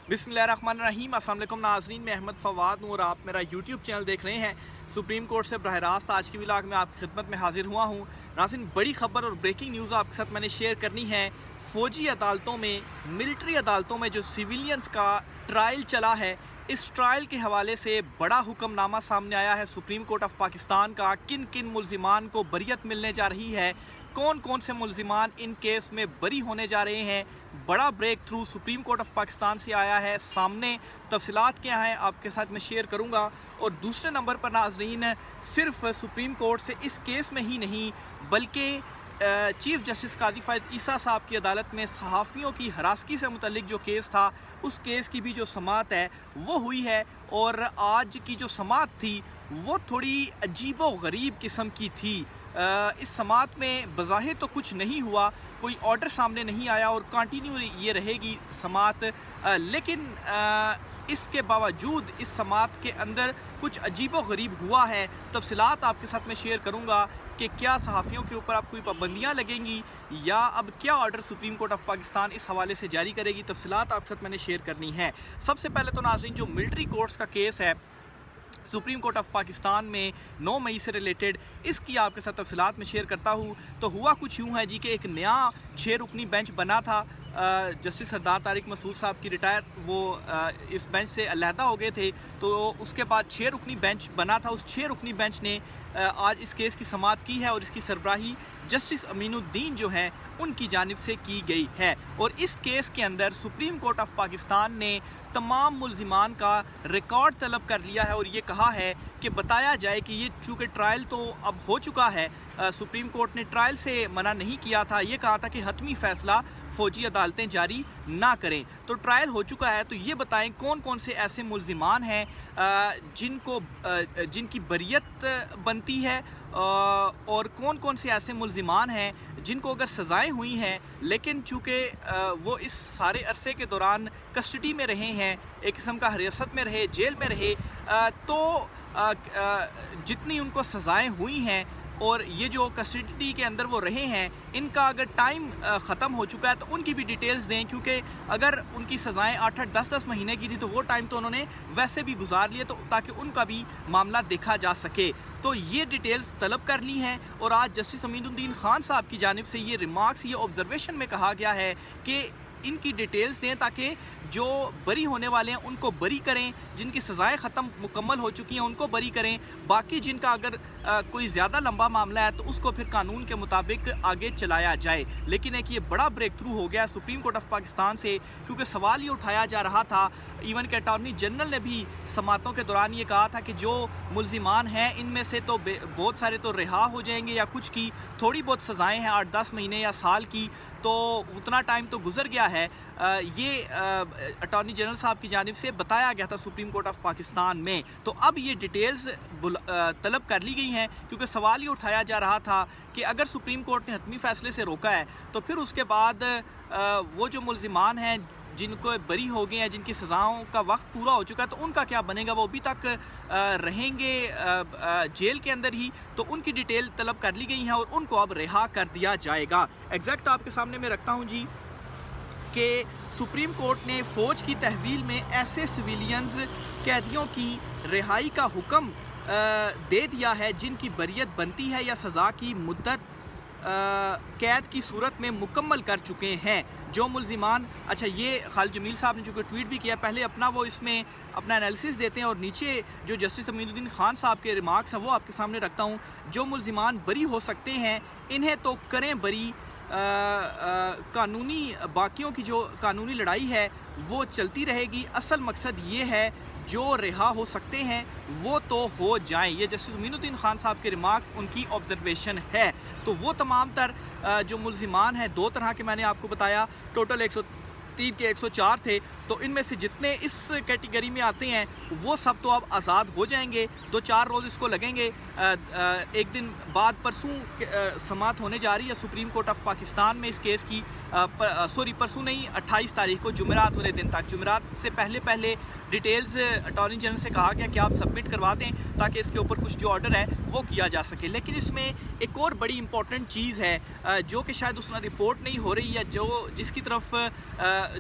बिस्मिल्लाहिर्रहमानिर्रहीम। अस्सलाम वालेकुम नाज़रीन, मैं अहमद फ़वाद हूँ और आप मेरा यूट्यूब चैनल देख रहे हैं। सुप्रीम कोर्ट से बराह रास्त आज की व्लॉग में आपकी खिदमत में हाजिर हुआ हूँ। नाज़रीन, बड़ी खबर और ब्रेकिंग न्यूज़ आपके साथ मैंने शेयर करनी है। फ़ौजी अदालतों में, मिलिट्री अदालतों में जो सिविलियंस का ट्रायल चला है, इस ट्रायल के हवाले से बड़ा हुक्मनामा सामने आया है सुप्रीम कोर्ट ऑफ पाकिस्तान का। किन किन मुल्ज़िमान को बरियत मिलने जा रही है, कौन कौन से मुल्ज़िमान इन केस में बरी होने जा रहे हैं। बड़ा breakthrough Supreme court of Pakistan से आया है सामने। तफसीलात क्या हैं आपके साथ मैं शेयर करूंगा। और दूसरे नंबर पर नाज़रीन, सिर्फ सुप्रीम कोर्ट से इस केस में ही नहीं बल्कि चीफ जस्टिस कादी फ़ाइज़ ईसा साहब की अदालत में सहाफ़ियों की हरासगी से मुतल्लिक जो केस था, उस केस की भी जो समाअत है वो हुई है। और आज की जो समाअत थी वो थोड़ी अजीबो गरीब किस्म की थी। इस समाअत में बज़ाहिर तो कुछ नहीं हुआ, कोई ऑर्डर सामने नहीं आया और कंटिन्यू ये रहेगी समाअत, लेकिन इसके बावजूद इस समाअत के अंदर कुछ अजीबो गरीब हुआ है। तफसीलात आपके साथ मैं शेयर करूंगा कि क्या सहाफ़ियों के ऊपर अब कोई पाबंदियां लगेंगी या अब क्या order supreme court of Pakistan इस हवाले से जारी करेगी। तफसीलात आपके साथ मैंने शेयर करनी है। सबसे पहले तो नाज़रीन, जो मिलिट्री कोर्ट्स का केस है सुप्रीम कोर्ट ऑफ पाकिस्तान में 9 मई से रिलेटेड, इसकी आपके साथ तफसीलात में शेयर करता हूँ। तो हुआ कुछ यूँ है जी कि एक नया 6 रुकनी बेंच बना था। जस्टिस सरदार तारिक मसूद साहब की रिटायर वो इस बेंच से अलहदा हो गए थे, तो उसके बाद 6 रुकनी बेंच बना था। उस 6 रुकनी बेंच ने आज इस केस की समाअत की है और इसकी सरबराही जस्टिस अमीनुद्दीन जो हैं उनकी जानिब से की गई है। और इस केस के अंदर सुप्रीम कोर्ट ऑफ पाकिस्तान ने तमाम मुल्ज़िमान का रिकॉर्ड तलब कर लिया है और ये कहा है कि बताया जाए कि ये चूँकि ट्रायल तो अब हो चुका है, सुप्रीम कोर्ट ने ट्रायल से मना नहीं किया था, ये कहा था कि हतमी फ़ैसला फ़ौजी अदालतें जारी ना करें। तो ट्रायल हो चुका है, तो ये बताएं कौन कौन से ऐसे मुल्ज़िमान हैं जिनकी बरियत बनती है और कौन कौन से ऐसे मुल्ज़िमान हैं जिनको अगर सज़ाएँ हुई हैं लेकिन चूँकि वो इस सारे अरसे के दौरान कस्टडी में रहे हैं, एक किस्म का हिरासत में रहे, जेल में रहे, तो जितनी उनको सज़ाएँ हुई हैं और ये जो कस्टडी के अंदर वो रहे हैं, इनका अगर टाइम ख़त्म हो चुका है तो उनकी भी डिटेल्स दें। क्योंकि अगर उनकी सज़ाएँ 8-8, 10-10 महीने की थी तो वो टाइम तो उन्होंने वैसे भी गुजार लिए, तो ताकि उनका भी मामला देखा जा सके। तो ये डिटेल्स तलब कर ली हैं और आज जस्टिस अमीनुद्दीन खान साहब की जानिब से ये रिमार्क्स, ये ऑब्जर्वेशन में कहा गया है कि इनकी डिटेल्स दें ताकि जो बरी होने वाले हैं उनको बरी करें, जिनकी सज़ाएँ ख़त्म मुकम्मल हो चुकी हैं उनको बरी करें, बाकी जिनका अगर कोई ज़्यादा लंबा मामला है तो उसको फिर कानून के मुताबिक आगे चलाया जाए। लेकिन एक ये बड़ा ब्रेक थ्रू हो गया सुप्रीम कोर्ट ऑफ पाकिस्तान से, क्योंकि सवाल ये उठाया जा रहा था, इवन के अटॉर्नी जनरल ने भी समातों के दौरान ये कहा था कि जो मुल्ज़िमान हैं इनमें से तो बहुत सारे तो रिहा हो जाएंगे या कुछ की थोड़ी बहुत सज़ाएँ हैं 8-10 महीने या साल की, तो उतना टाइम तो गुजर गया है। ये अटॉर्नी जनरल साहब की जानिब से बताया गया था सुप्रीम कोर्ट ऑफ पाकिस्तान में। तो अब ये डिटेल्स तलब कर ली गई हैं, क्योंकि सवाल ये उठाया जा रहा था कि अगर सुप्रीम कोर्ट ने हतमी फ़ैसले से रोका है तो फिर उसके बाद वो जो मुल्ज़िमान हैं जिनको बरी हो गए हैं, जिनकी सज़ाओं का वक्त पूरा हो चुका है, तो उनका क्या बनेगा? वो अभी तक रहेंगे जेल के अंदर ही, तो उनकी डिटेल तलब कर ली गई हैं और उनको अब रिहा कर दिया जाएगा। एग्जैक्ट आपके सामने मैं रखता हूँ जी कि सुप्रीम कोर्ट ने फ़ौज की तहवील में ऐसे सिविलियंस कैदियों की रिहाई का हुक्म दे दिया है जिनकी बरियत बनती है या सज़ा की मुद्दत कैद की सूरत में मुकम्मल कर चुके हैं। जो मुल्ज़िमान, अच्छा ये खालिद जमील साहब ने जो कि ट्वीट भी किया, पहले अपना वो इसमें अपना एनालिसिस देते हैं और नीचे जो जस्टिस अमीनुद्दीन खान साहब के रिमार्क्स हैं वो आपके सामने रखता हूँ। जो मुल्ज़िमान बरी हो सकते हैं इन्हें तो करें बरी, कानूनी बाकियों की जो कानूनी लड़ाई है वो चलती रहेगी। असल मकसद ये है जो रिहा हो सकते हैं वो तो हो जाएं। ये जस्टिस अमीनुद्दीन खान साहब के रिमार्क्स, उनकी ऑब्जर्वेशन है। तो वो तमाम तर जो मुल्ज़िमान हैं, 2 तरह के मैंने आपको बताया, टोटल 103 के 104 थे, तो इनमें से जितने इस कैटेगरी में आते हैं वो सब तो अब आज़ाद हो जाएंगे। 2-4 रोज़ इसको लगेंगे। एक दिन बाद परसों समाअत होने जा रही है सुप्रीम कोर्ट ऑफ पाकिस्तान में इस केस की। परसों नहीं, 28 तारीख को, जुमेरात वाले दिन तक, जुमेरात से पहले डिटेल्स अटॉर्नी जनरल से कहा गया कि आप सबमिट करवा दें ताकि इसके ऊपर कुछ जो ऑर्डर है वो किया जा सके। लेकिन इसमें एक और बड़ी इंपॉर्टेंट चीज़ है जो कि शायद उसमें रिपोर्ट नहीं हो रही है, जिसकी तरफ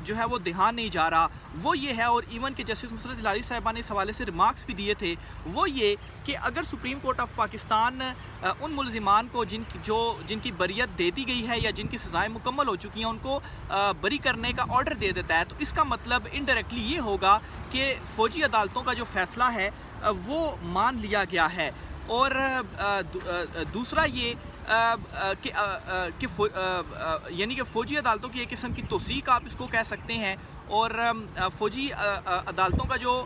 جو ہے وہ دھیان نہیں جا رہا وہ یہ ہے، اور ایون کہ جسٹس مسرت ہلالی صاحبہ نے اس حوالے سے ریمارکس بھی دیے تھے، وہ یہ کہ اگر سپریم کورٹ آف پاکستان ان ملزمان کو جن کی بریت دے دی گئی ہے یا جن کی سزائیں مکمل ہو چکی ہیں ان کو بری کرنے کا آرڈر دے دیتا ہے، تو اس کا مطلب انڈائریکٹلی یہ ہوگا کہ فوجی عدالتوں کا جو فیصلہ ہے وہ مان لیا گیا ہے۔ اور دوسرا یہ یعنی کہ فوجی عدالتوں کی ایک قسم کی توثیق آپ اس کو کہہ سکتے ہیں، اور فوجی عدالتوں کا جو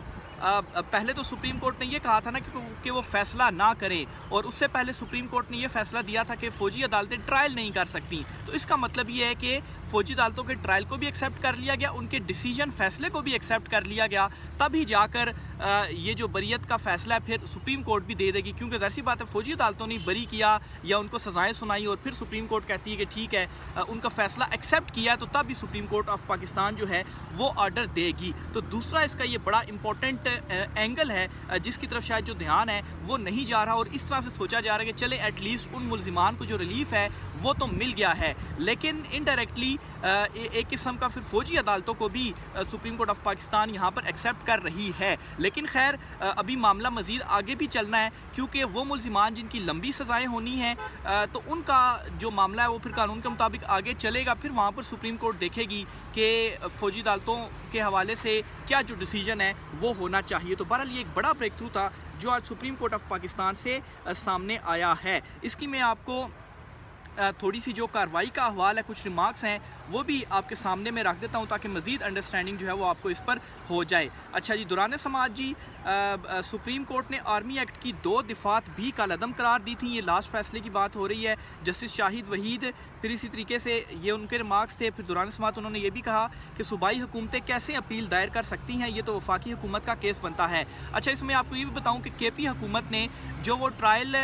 پہلے تو سپریم کورٹ نے یہ کہا تھا نا کہ وہ فیصلہ نہ کریں، اور اس سے پہلے سپریم کورٹ نے یہ فیصلہ دیا تھا کہ فوجی عدالتیں ٹرائل نہیں کر سکتی، تو اس کا مطلب یہ ہے کہ فوجی عدالتوں کے ٹرائل کو بھی ایکسیپٹ کر لیا گیا، ان کے ڈیسیجن فیصلے کو بھی ایکسیپٹ کر لیا گیا، تب ہی جا کر یہ جو بریت کا فیصلہ ہے پھر سپریم کورٹ بھی دے دے گی، کیونکہ ظاہر سی بات ہے فوجی عدالتوں نے بری کیا یا ان کو سزائیں سنائی اور پھر سپریم کورٹ کہتی ہے کہ ٹھیک ہے ان کا فیصلہ ایکسیپٹ کیا، تو تب بھی سپریم کورٹ آف پاکستان جو ہے وہ آرڈر دے گی۔ تو دوسرا اس کا یہ بڑا امپورٹنٹ اینگل ہے جس کی طرف شاید جو دھیان ہے وہ نہیں جا رہا، اور اس طرح سے سوچا جا رہا ہے کہ چلے ایٹ لیسٹ ان ملزمان کو جو ریلیف ہے وہ تو مل گیا ہے، لیکن انڈائریکٹلی ایک قسم کا پھر فوجی عدالتوں کو بھی سپریم کورٹ آف پاکستان یہاں پر ایکسیپٹ کر رہی ہے۔ لیکن خیر ابھی معاملہ مزید آگے بھی چلنا ہے، کیونکہ وہ ملزمان جن کی لمبی سزائیں ہونی ہیں تو ان کا جو معاملہ ہے وہ پھر قانون کے مطابق آگے چلے گا، پھر وہاں پر سپریم کورٹ دیکھے گی کہ فوجی عدالتوں کے حوالے سے کیا جو ڈیسیجن ہے وہ ہونا چاہیے۔ تو بہرحال یہ ایک بڑا بریک تھرو تھا جو آج سپریم کورٹ آف پاکستان سے سامنے آیا ہے۔ اس کی میں آپ کو تھوڑی سی جو کارروائی کا احوال ہے، کچھ ریمارکس ہیں وہ بھی آپ کے سامنے میں رکھ دیتا ہوں تاکہ مزید انڈرسٹینڈنگ جو ہے وہ آپ کو اس پر ہو جائے۔ اچھا جی، دوران سماعت جی سپریم کورٹ نے آرمی ایکٹ کی 2 دفعات بھی کالعدم قرار دی تھیں، یہ لاسٹ فیصلے کی بات ہو رہی ہے، جسٹس شاہد وحید، پھر اسی طریقے سے یہ ان کے ریمارکس تھے۔ پھر دوران سماعت انہوں نے یہ بھی کہا کہ صوبائی حکومتیں کیسے اپیل دائر کر سکتی ہیں، یہ تو وفاقی حکومت کا کیس بنتا ہے۔ اچھا، اس میں آپ کو یہ بھی بتاؤں کہ کے پی حکومت نے جو وہ ٹرائل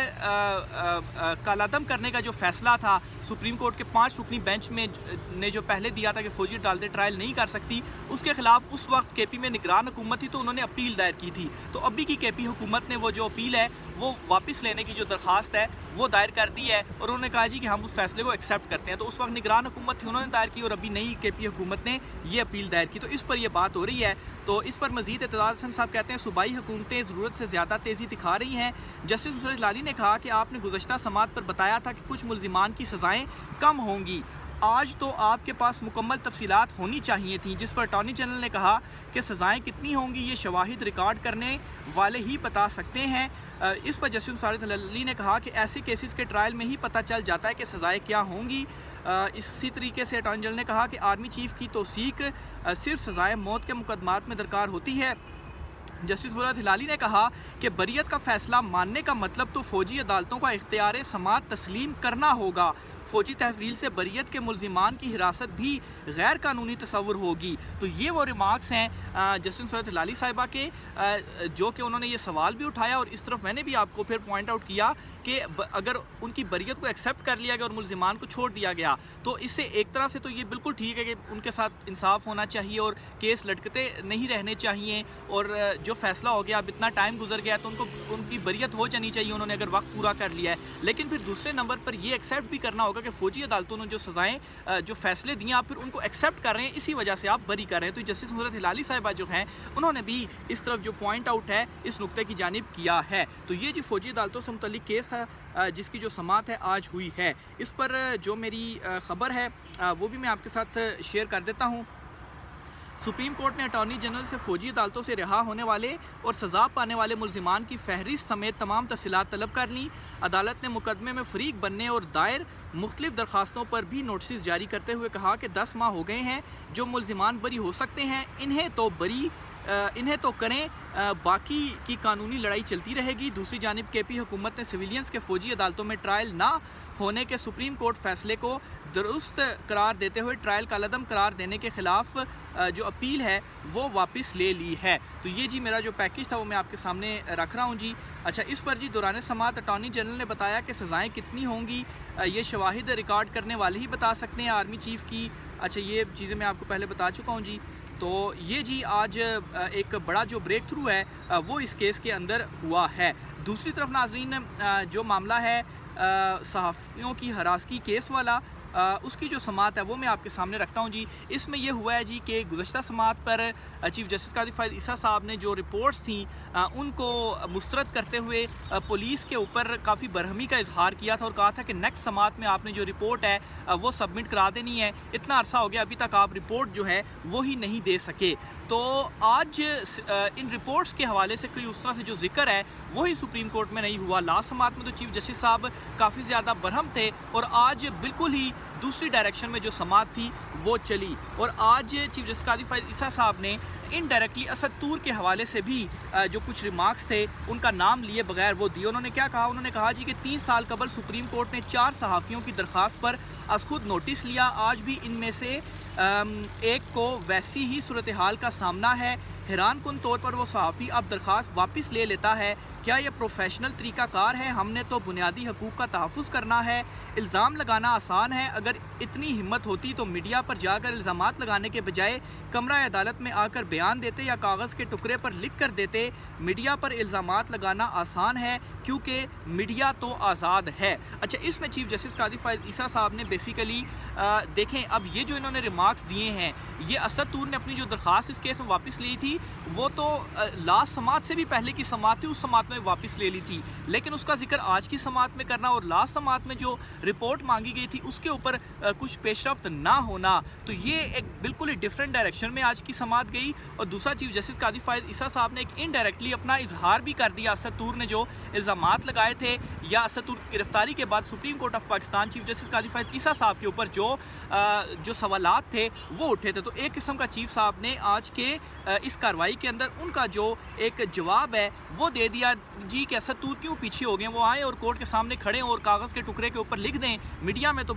کالعدم کرنے کا جو فیصلہ تھا سپریم کورٹ کے 5 رکنی بینچ میں نے جو پہلے دیا تھا کہ فوجی عدالتیں ٹرائل نہیں کر سکتی، اس کے خلاف اس وقت کے پی میں نگران حکومت تھی تو انہوں نے اپیل دائر کی تھی، تو ابھی کی کے پی حکومت نے وہ جو اپیل ہے وہ واپس لینے کی جو درخواست ہے وہ دائر کر دی ہے، اور انہوں نے کہا جی کہ ہم اس فیصلے کو ایکسیپٹ کرتے ہیں۔ تو اس وقت نگران حکومت تھی، انہوں نے دائر کی، اور ابھی نئی کے پی حکومت نے یہ اپیل دائر کی، تو اس پر یہ بات ہو رہی ہے۔ تو اس پر مزید اعتزاز حسن صاحب کہتے ہیں صوبائی حکومتیں ضرورت سے زیادہ تیزی دکھا رہی ہیں۔ جسٹس مسرت ہلالی نے کہا کہ آپ نے گزشتہ سماعت پر بتایا تھا کہ کچھ ملزمان کی سزائیں کم ہوں گی، آج تو آپ کے پاس مکمل تفصیلات ہونی چاہیے تھیں، جس پر اٹارنی جنرل نے کہا کہ سزائیں کتنی ہوں گی یہ شواہد ریکارڈ کرنے والے ہی بتا سکتے ہیں۔ اس پر جسٹس مسرت ہلالی نے کہا کہ ایسے کیسز کے ٹرائل میں ہی پتہ چل جاتا ہے کہ سزائیں کیا ہوں گی۔ اسی طریقے سے اٹارنی جنرل نے کہا کہ آرمی چیف کی توثیق صرف سزائے موت کے مقدمات میں درکار ہوتی ہے۔ جسٹس مسرت ہلالی نے کہا کہ بریت کا فیصلہ ماننے کا مطلب تو فوجی عدالتوں کا اختیار سماعت تسلیم کرنا ہوگا، فوجی تحویل سے بریت کے ملزمان کی حراست بھی غیر قانونی تصور ہوگی۔ تو یہ وہ ریمارکس ہیں جسٹس مسرت ہلالی صاحبہ کے، جو کہ انہوں نے یہ سوال بھی اٹھایا، اور اس طرف میں نے بھی آپ کو پھر پوائنٹ آؤٹ کیا کہ اگر ان کی بریت کو ایکسیپٹ کر لیا گیا اور ملزمان کو چھوڑ دیا گیا تو اس سے ایک طرح سے تو یہ بالکل ٹھیک ہے کہ ان کے ساتھ انصاف ہونا چاہیے اور کیس لٹکتے نہیں رہنے چاہیے، اور جو فیصلہ ہو گیا اب اتنا ٹائم گزر گیا تو ان کی بریت ہو جانی چاہیے انہوں نے اگر وقت پورا کر لیا ہے۔ لیکن پھر دوسرے نمبر پر یہ ایکسیپٹ بھی کرنا ہوگا کہ فوجی عدالتوں نے جو سزائیں جو فیصلے دیے آپ پھر ان کو ایکسیپٹ کر رہے ہیں، اسی وجہ سے آپ بری کر رہے ہیں۔ تو جسٹس مسرت ہلالی صاحبہ جو ہیں انہوں نے بھی اس طرف جو پوائنٹ آؤٹ ہے اس نقطے کی جانب کیا ہے۔ تو یہ جی فوجی عدالتوں سے متعلق کیس ہے جس کی جو سماعت ہے آج ہوئی ہے، اس پر جو میری خبر ہے وہ بھی میں آپ کے ساتھ شیئر کر دیتا ہوں۔ سپریم کورٹ نے اٹارنی جنرل سے فوجی عدالتوں سے رہا ہونے والے اور سزا پانے والے ملزمان کی فہرست سمیت تمام تفصیلات طلب کر لیں۔ عدالت نے مقدمے میں فریق بننے اور دائر مختلف درخواستوں پر بھی نوٹسز جاری کرتے ہوئے کہا کہ 10 ماہ ہو گئے ہیں، جو ملزمان بری ہو سکتے ہیں انہیں تو کریں، باقی کی قانونی لڑائی چلتی رہے گی۔ دوسری جانب کے پی حکومت نے سویلینز کے فوجی عدالتوں میں ٹرائل نہ ہونے کے سپریم کورٹ فیصلے کو درست قرار دیتے ہوئے ٹرائل کا عدم قرار دینے کے خلاف جو اپیل ہے وہ واپس لے لی ہے۔ تو یہ جی میرا جو پیکج تھا وہ میں آپ کے سامنے رکھ رہا ہوں جی۔ اچھا، اس پر جی دوران سماعت اٹارنی جنرل نے بتایا کہ سزائیں کتنی ہوں گی یہ شواہد ریکارڈ کرنے والے ہی بتا سکتے ہیں آرمی چیف کی۔ اچھا، یہ چیزیں میں آپ کو پہلے بتا چکا ہوں جی۔ تو یہ جی آج ایک بڑا جو بریک تھرو ہے وہ اس کیس کے اندر ہوا ہے۔ دوسری طرف ناظرین جو معاملہ ہے صحافیوں کی ہراسگی کیس والا، उसकी जो समात है वो मैं आपके सामने रखता हूँ जी। इसमें ये हुआ है जी कि गुज़श्ता समात पर चीफ जस्टिस कादी फ़ाइज़ ईसा साहब ने जो रिपोर्ट्स थी उनको मुस्तरद करते हुए पुलिस के ऊपर काफ़ी बरहमी का इजहार किया था और कहा था कि नेक्स्ट समात में आपने जो रिपोर्ट है वो सबमिट करा देनी है। इतना अरसा हो गया अभी तक आप रिपोर्ट जो है वो ही नहीं दे सके। तो आज इन रिपोर्ट्स के हवाले से कोई उस तरह से जो जिक्र है वही सुप्रीम कोर्ट में नहीं हुआ। लास्ट समात में तो चीफ जस्टिस साहब काफ़ी ज़्यादा बरहम थे और आज बिल्कुल ही दूसरी डायरेक्शन में जो समात थी वो चली। और आज चीफ जस्टिस कादी फ़ाइज़ ईसा साहब ने इनडायरेक्टली असद तूर के हवाले से भी जो कुछ रिमार्क्स थे उनका नाम लिए बगैर वो दिए। उन्होंने क्या कहा, उन्होंने कहा जी कि 3 साल कबल सुप्रीम कोर्ट ने 4 सहाफ़ियों की दरख्वास्त पर आज खुद नोटिस लिया। आज भी इनमें से एक को वैसी ही सूरत हाल का सामना है। हैरान कुन तौर पर वो सहाफ़ी अब दरख्वास्त वापस ले लेता है। क्या यह प्रोफेशनल तरीक़ाकार है? हमने तो बुनियादी हकूक़ का तहफ़्फ़ुज़ करना है। इल्ज़ाम लगाना आसान है। अगर इतनी हिम्मत होती तो मीडिया पर जाकर इल्ज़ामात लगाने के बजाय कमरा अदालत में आकर बयान देते या कागज़ के टुकड़े पर लिख कर देते। मीडिया पर इल्ज़ामात लगाना आसान है क्योंकि मीडिया तो आज़ाद है। अच्छा, इसमें चीफ जस्टिस कादी फ़ाइज़ ईसा साहब ने बेसिकली देखें, अब ये जो इन्होंने रिमार्क्स दिए हैं, ये असद तूर ने अपनी जो दरख्वास्त इस केस में वापस ली थी वो तो लास्ट समात से भी पहले की समात थी, उस समात में वापस ले ली थी। लेकिन उसका जिक्र आज की समात में करना और लास्ट समात में जो रिपोर्ट मांगी गई थी उसके ऊपर कुछ पेशरफ्त ना होना, तो ये एक बिल्कुल ही डिफरेंट डायरेक्शन में आज की समात गई। और दूसरा, चीफ जस्टिस कादी फ़ाइज़ ईसा साहब ने एक इनडायरेक्टली अपना इजहार भी कर दिया। असद तूर ने जो इल्ज़ामात लगाए थे या असद तूर की गिरफ्तारी के बाद supreme court of Pakistan chief justice Qazi Faez ईसा साहब के ऊपर जो सवालात थे वो उठे थे, तो एक किस्म का चीफ साहब ने आज के इस कार्रवाई के अंदर उनका जो एक जवाब है वो दे दिया जी कि असद तूर क्यों पीछे हो गए। वो आए और कोर्ट के सामने खड़े हों और कागज़ के टुकड़े के ऊपर लिख दें। मीडिया में तो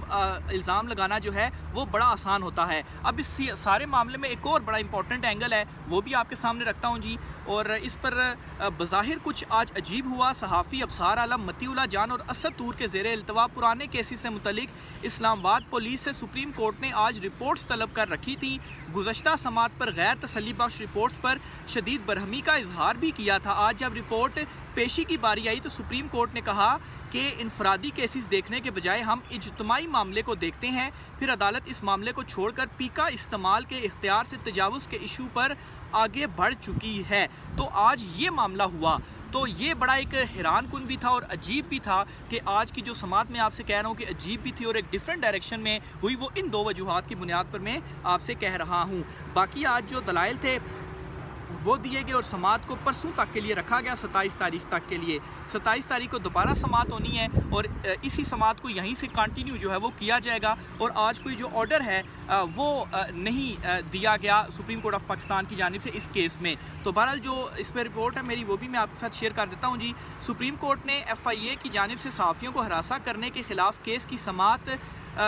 इल्ज़ाम लगाना जो है वो बड़ा आसान होता है। अब इस सारे मामले में एक और बड़ा इंपॉर्टेंट एंगल है, वो भी आपके सामने रखता हूँ जी। और इस पर बज़ाहिर कुछ आज अजीब हुआ। सहाफ़ी अबसार आलम मतीउल्लाह जान और असद तूर के ज़ेरे इल्तवा पुराने केसेस से मुतल्लिक इस्लामाबाद पुलिस से सुप्रीम कोर्ट ने आज रिपोर्ट्स तलब कर रखी थी। गुज़श्ता समात पर गैर तसल्ली बख्श रिपोर्ट्स पर शदीद बरहमी का इजहार भी किया था। आज जब रिपोर्ट पेशी की बारी आई तो सुप्रीम कोर्ट ने कहा कि इनफरादी केसेस देखने के बजाय हम इज्तमाई मामले को देखते हैं। फिर अदालत इस मामले को छोड़कर पीका इस्तेमाल के इख्तियार से तजावुज़ के इशू पर आगे बढ़ चुकी है। तो आज ये मामला हुआ, तो ये बड़ा एक हैरान कुन भी था और अजीब भी था कि आज की जो समात में आपसे कह रहा हूँ कि अजीब भी थी और एक डिफरेंट डायरेक्शन में हुई, वो इन 2 वजूहात की बुनियाद पर मैं आपसे कह रहा हूँ। बाकी आज जो दलाइल थे वो दिए गए और समात को परसों तक के लिए रखा गया, 27 तारीख तक के लिए। 27 तारीख को दोबारा समात होनी है और इसी समात को यहीं से कंटिन्यू जो है वो किया जाएगा। और आज कोई जो ऑर्डर है वो नहीं दिया गया सुप्रीम कोर्ट ऑफ पाकिस्तान की जानिब से इस केस में। तो बहरहाल जो इस पर रिपोर्ट है मेरी वो भी मैं आपके साथ शेयर कर देता हूँ जी। सुप्रीम कोर्ट ने FIA की जानिब से सहाफ़ियों को हरासा करने के ख़िलाफ़ केस की समात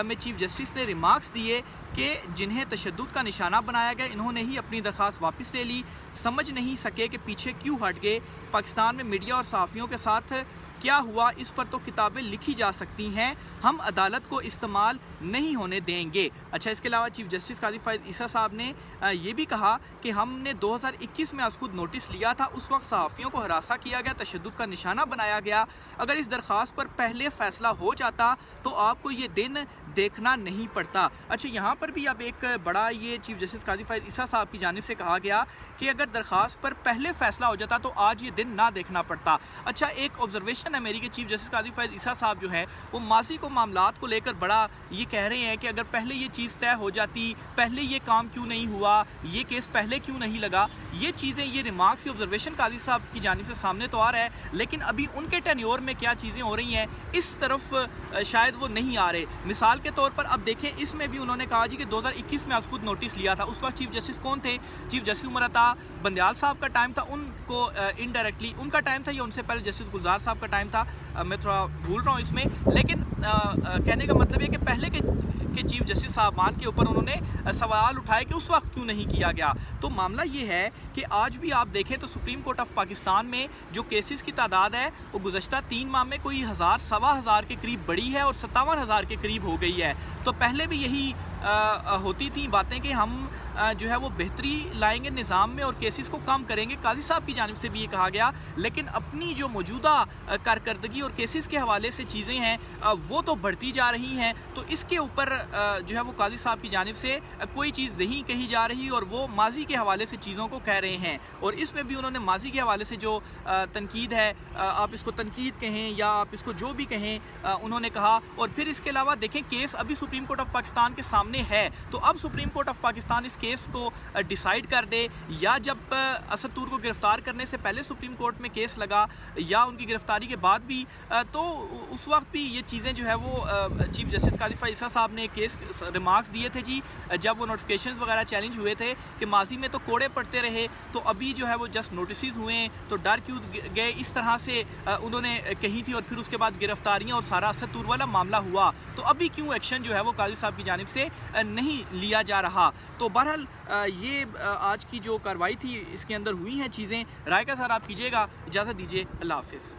में चीफ जस्टिस ने रिमार्क्स दिए कि जिन्हें तशद्दुद का निशाना बनाया गया इन्होंने ही अपनी दरख्वास्त वापस ले ली। समझ नहीं सके कि पीछे क्यों हट गए। पाकिस्तान में मीडिया और सहाफ़ियों के साथ क्या हुआ इस पर तो किताबें लिखी जा सकती हैं, हम अदालत को इस्तेमाल नहीं होने देंगे। अच्छा, इसके अलावा चीफ जस्टिस कादी फ़ाइज़ ईसा साहब ने ये भी कहा कि हमने 2021 में आज खुद नोटिस लिया था, उस वक्त सहाफ़ियों को हरासा किया गया, तशद्दुद का निशाना बनाया गया। अगर इस दरख्वास्त पर पहले फ़ैसला हो जाता तो आपको ये दिन देखना नहीं पड़ता। अच्छा, यहाँ पर भी अब एक बड़ा ये चीफ जस्टिस कादी फ़ाइज़ ईसा साहब की जानिब से कहा गया कि अगर दरख्वास्त पर पहले फ़ैसला हो जाता तो आज ये दिन ना देखना पड़ता। अच्छा, एक ऑब्जर्वेशन है मेरी कि चीफ जस्टिस कादी फ़ाइज़ ईसा साहब जो है वो माजी को मामलात को लेकर बड़ा ये कह रहे हैं कि अगर पहले ये चीज़ तय हो जाती, पहले ये काम क्यों नहीं हुआ, ये केस पहले क्यों नहीं लगा। ये चीज़ें, ये रिमार्क्स, ये ऑब्जर्वेशन कादी साहब की जानिब से सामने तो आ रहा है, लेकिन अभी उनके टेन्योर में क्या चीज़ें हो रही हैं इस तरफ शायद वो नहीं आ रहे। मिसाल के तौर पर अब देखें, इसमें भी उन्होंने कहा जी कि 2021 में आज खुद नोटिस लिया था। उस वक्त चीफ जस्टिस कौन थे? चीफ जस्टिस उमर अता बंदयाल साहब का टाइम था, उनको इनडायरेक्टली उनका टाइम था या उनसे पहले जस्टिस गुलजार साहब का टाइम था, मैं थोड़ा भूल रहा हूँ इसमें। लेकिन कहने का मतलब है कि पहले के चीफ जस्टिस साहबान के ऊपर उन्होंने सवाल उठाए कि उस वक्त क्यों नहीं किया गया। तो मामला ये है कि आज भी आप देखें तो सुप्रीम कोर्ट ऑफ पाकिस्तान में जो केसेस की तादाद है वो गुज़श्ता 3 माह में कोई 1000 सवा हज़ार के करीब बढ़ी है और 57,000 के करीब हो गई है। तो पहले भी यही होती थी बातें कि हम जो है वो बेहतरी लाएंगे निज़ाम में और केसेस को कम करेंगे। काजी साहब की जानिब से भी ये कहा गया, लेकिन अपनी जो मौजूदा कारकर्दगी اور کیسز کے حوالے سے چیزیں ہیں وہ تو بڑھتی جا رہی ہیں، تو اس کے اوپر جو ہے وہ قاضی صاحب کی جانب سے کوئی چیز نہیں کہی جا رہی اور وہ ماضی کے حوالے سے چیزوں کو کہہ رہے ہیں، اور اس میں بھی انہوں نے ماضی کے حوالے سے جو تنقید ہے، آپ اس کو تنقید کہیں یا آپ اس کو جو بھی کہیں، انہوں نے کہا۔ اور پھر اس کے علاوہ دیکھیں کیس ابھی سپریم کورٹ آف پاکستان کے سامنے ہے، تو اب سپریم کورٹ آف پاکستان اس کیس کو ڈیسائیڈ کر دے، یا جب اسد طور کو گرفتار کرنے سے پہلے سپریم کورٹ میں کیس لگا یا ان کی گرفتاری کے بعد بھی، تو اس وقت بھی یہ چیزیں جو ہے وہ چیف جسٹس قاضی فائز عیسیٰ صاحب نے کیس ریمارکس دیے تھے جی، جب وہ نوٹیفکیشنز وغیرہ چیلنج ہوئے تھے کہ ماضی میں تو کوڑے پڑتے رہے، تو ابھی جو ہے وہ جسٹ نوٹسز ہوئے ہیں تو ڈر کیوں گئے، اس طرح سے انہوں نے کہی تھی، اور پھر اس کے بعد گرفتاریاں اور سارا اسد طور والا معاملہ ہوا، تو ابھی کیوں ایکشن جو ہے وہ قاضی صاحب کی جانب سے نہیں لیا جا رہا۔ تو بہرحال یہ آج کی جو کارروائی تھی اس کے اندر ہوئی ہیں چیزیں، رائے کا اظہار آپ کیجیے گا، اجازت دیجیے، اللہ حافظ۔